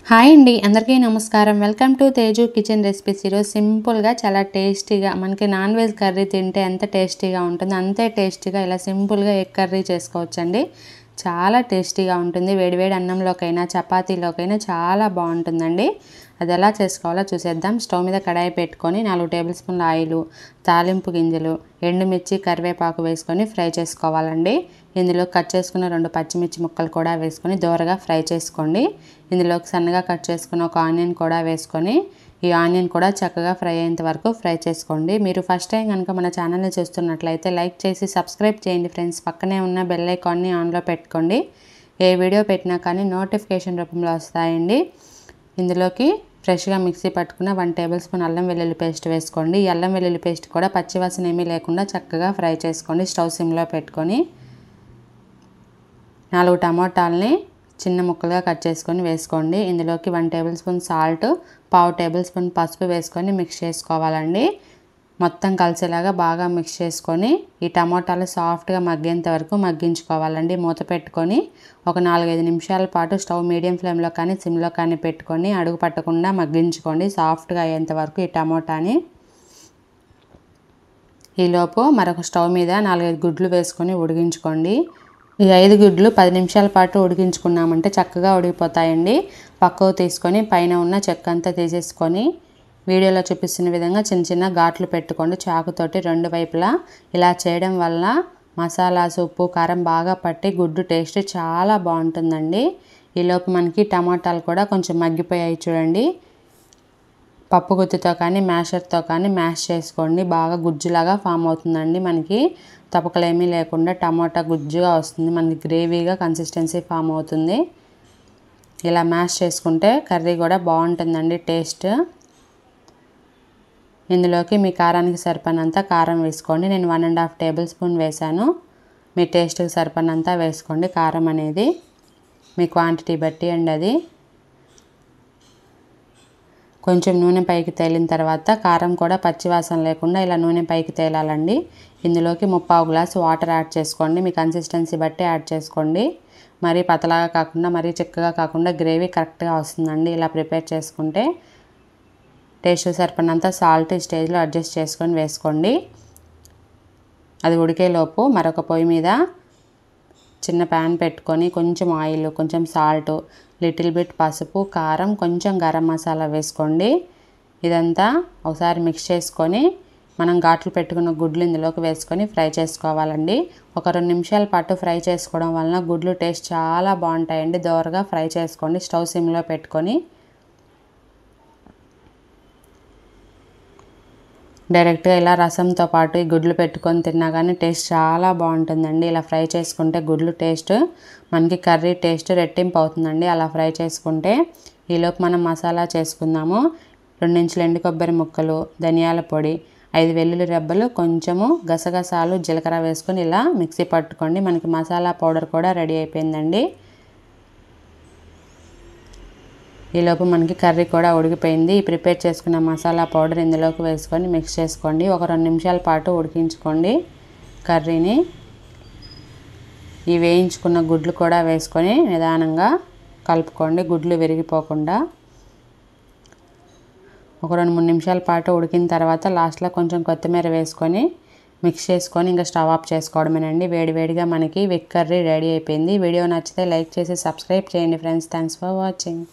Hi అండి, అందరికీ నమస్కారం. Welcome to Teju kitchen recipes. ఈరోజు సింపుల్గా చాలా టేస్టీగా మనకి నాన్ వెజ్ కర్రీ తింటే ఎంత టేస్టీగా ఉంటుందో అంతే టేస్టీగా ఇలా సింపుల్గా ఎగ్ కర్రీ చేసుకోవచ్చండి. చాలా టేస్టీగా ఉంటుంది. వేడివేడి అన్నంలోకైనా చపాతీలోకైనా చాలా బాగుంటుందండి. అది ఎలా చేసుకోవాలో చూసేద్దాం. స్టవ్ మీద కడాయి పెట్టుకొని 4 టేబుల్ స్పూన్ల ఆయిల్, తాలింపు గింజలు, ఎండుమిర్చి, కరివేపాకు వేసుకొని ఫ్రై చేసుకోవాలండి. ఇందులో కట్ చేసుకున్న 2 పచ్చిమిర్చి ముక్కలు కూడా వేసుకొని దోరగా ఫ్రై చేసుకోండి. ఇందులోకి సన్నగా కట్ చేసుకున్న ఒక ఆనియన్ కూడా వేసుకొని ఈ ఆనియన్ కూడా చక్కగా ఫ్రై అయ్యేంత వరకు ఫ్రై చేసుకోండి. మీరు ఫస్ట్ టైం కనుక మన ఛానల్ని చూస్తున్నట్లయితే లైక్ చేసి సబ్స్క్రైబ్ చేయండి ఫ్రెండ్స్. పక్కనే ఉన్న బెల్ ఐకాన్ని ఆన్లో పెట్టుకోండి. ఏ వీడియో పెట్టినా కానీ నోటిఫికేషన్ రూపంలో వస్తాయండి. ఇందులోకి ఫ్రెష్గా మిక్సీ పట్టుకున్న 1 టేబుల్ స్పూన్ అల్లం వెల్లుల్లి పేస్ట్ వేసుకోండి. ఈ అల్లం వెల్లుల్లి పేస్ట్ కూడా పచ్చివాసన ఏమీ లేకుండా చక్కగా ఫ్రై చేసుకోండి. స్టవ్ సిమ్లో పెట్టుకొని 4 టమాటాలని చిన్న ముక్కలుగా కట్ చేసుకొని వేసుకోండి. ఇందులోకి 1 table spoon salt, 1/2 table spoon పసుపు వేసుకొని మిక్స్ చేసుకోవాలండి. మొత్తం కలిసేలాగా బాగా మిక్స్ చేసుకొని ఈ టమాటాలు సాఫ్ట్గా మగ్గేంత వరకు మగ్గించుకోవాలండి. మూత పెట్టుకొని ఒక 4-5 నిమిషాల పాటు స్టవ్ మీడియం ఫ్లేమ్లో కానీ సిమ్లో కానీ పెట్టుకొని అడుగు పట్టకుండా మగ్గించుకోండి సాఫ్ట్గా అయ్యేంత వరకు ఈ టమాటాని. ఈలోపు మరొక స్టవ్ మీద 4-5 గుడ్లు వేసుకొని ఉడికించుకోండి. ఈ 5 గుడ్లు 10 నిమిషాల పాటు ఉడికించుకున్నామంటే చక్కగా ఉడికిపోతాయండి. పక్కకు తీసుకొని పైన ఉన్న చెక్క అంతా తీసేసుకొని వీడియోలో చూపిస్తున్న విధంగా చిన్న చిన్న ఘాట్లు పెట్టుకోండి చాకుతోటి 2 వైపులా. ఇలా చేయడం వల్ల మసాలాస్, ఉప్పు, కారం బాగా పట్టి గుడ్డు టేస్ట్ చాలా బాగుంటుందండి. ఈలోపు మనకి టమాటాలు కూడా కొంచెం మగ్గిపోయాయి చూడండి. పప్పు గుత్తితో కానీ మ్యాషర్తో కానీ మ్యాష్ చేసుకోండి. బాగా గుజ్జులాగా ఫామ్ అవుతుందండి. మనకి తపకలేమీ లేకుండా టమాటా గుజ్జుగా వస్తుంది. మనకి గ్రేవీగా కన్సిస్టెన్సీ ఫామ్ అవుతుంది. ఇలా మ్యాష్ చేసుకుంటే కర్రీ కూడా బాగుంటుందండి టేస్ట్. ఇందులోకి మీ కారానికి సరిపడినంత కారం వేసుకోండి. నేను 1.5 టేబుల్ స్పూన్ వేసాను. మీ టేస్ట్కి సరిపడినంత వేసుకోండి కారం అనేది. మీ క్వాంటిటీ బట్టి అండి అది. కొంచెం నూనె పైకి తేలిన తర్వాత కారం కూడా పచ్చివాసన లేకుండా ఇలా నూనె పైకి తేలాలండి. ఇందులోకి 3/4 గ్లాసు వాటర్ యాడ్ చేసుకోండి. మీ కన్సిస్టెన్సీ బట్టి యాడ్ చేసుకోండి. మరీ పతలాగా కాకుండా మరీ చిక్కగా కాకుండా గ్రేవీ కరెక్ట్గా వస్తుందండి. ఇలా ప్రిపేర్ చేసుకుంటే టేస్ట్ సరిపడినంత సాల్ట్ ఈ స్టేజ్లో అడ్జస్ట్ చేసుకొని వేసుకోండి. అది ఉడికేలోపు మరొక పొయ్యి మీద చిన్న ప్యాన్ పెట్టుకొని కొంచెం ఆయిల్, కొంచెం సాల్ట్, లిటిల్ బిట్ పసుపు, కారం, కొంచెం గరం మసాలా వేసుకోండి. ఇదంతా ఒకసారి మిక్స్ చేసుకొని మనం ఘాట్లు పెట్టుకున్న గుడ్లు ఇందులోకి వేసుకొని ఫ్రై చేసుకోవాలండి. ఒక 2 నిమిషాల పాటు ఫ్రై చేసుకోవడం వలన గుడ్లు టేస్ట్ చాలా బాగుంటాయండి. దోరగా ఫ్రై చేసుకోండి స్టవ్ సిమ్లో పెట్టుకొని. డైరెక్ట్గా ఇలా రసంతో పాటు ఈ గుడ్లు పెట్టుకొని తిన్నా కానీ టేస్ట్ చాలా బాగుంటుందండి. ఇలా ఫ్రై చేసుకుంటే గుడ్లు టేస్ట్ మనకి కర్రీ టేస్ట్ రెట్టింపు అవుతుందండి అలా ఫ్రై చేసుకుంటే. ఈలోపు మనం మసాలా చేసుకుందాము. 2 ఇంచుల ఎండు కొబ్బరి ముక్కలు, ధనియాల పొడి, 5 వెల్లుల్లి రెబ్బలు, కొంచెము గసగసాలు, జీలకర్ర వేసుకొని ఇలా మిక్సీ పట్టుకోండి. మనకి మసాలా పౌడర్ కూడా రెడీ అయిపోయిందండి. ఈలోపు మనకి కర్రీ కూడా ఉడికిపోయింది. ప్రిపేర్ చేసుకున్న మసాలా పౌడర్ ఇందులోకి వేసుకొని మిక్స్ చేసుకోండి. ఒక 2 నిమిషాల పాటు ఉడికించుకోండి కర్రీని. ఈ వేయించుకున్న గుడ్లు కూడా వేసుకొని నిదానంగా కలుపుకోండి గుడ్లు విరిగిపోకుండా. ఒక 2-3 నిమిషాల పాటు ఉడికిన తర్వాత లాస్ట్లో కొంచెం కొత్తిమీర వేసుకొని మిక్స్ చేసుకొని ఇంకా స్టవ్ ఆఫ్ చేసుకోవడమేనండి. వేడివేడిగా మనకి ఎగ్ కర్రీ రెడీ అయిపోయింది. వీడియో నచ్చితే లైక్ చేసి సబ్స్క్రైబ్ చేయండి ఫ్రెండ్స్. Thanks for watching.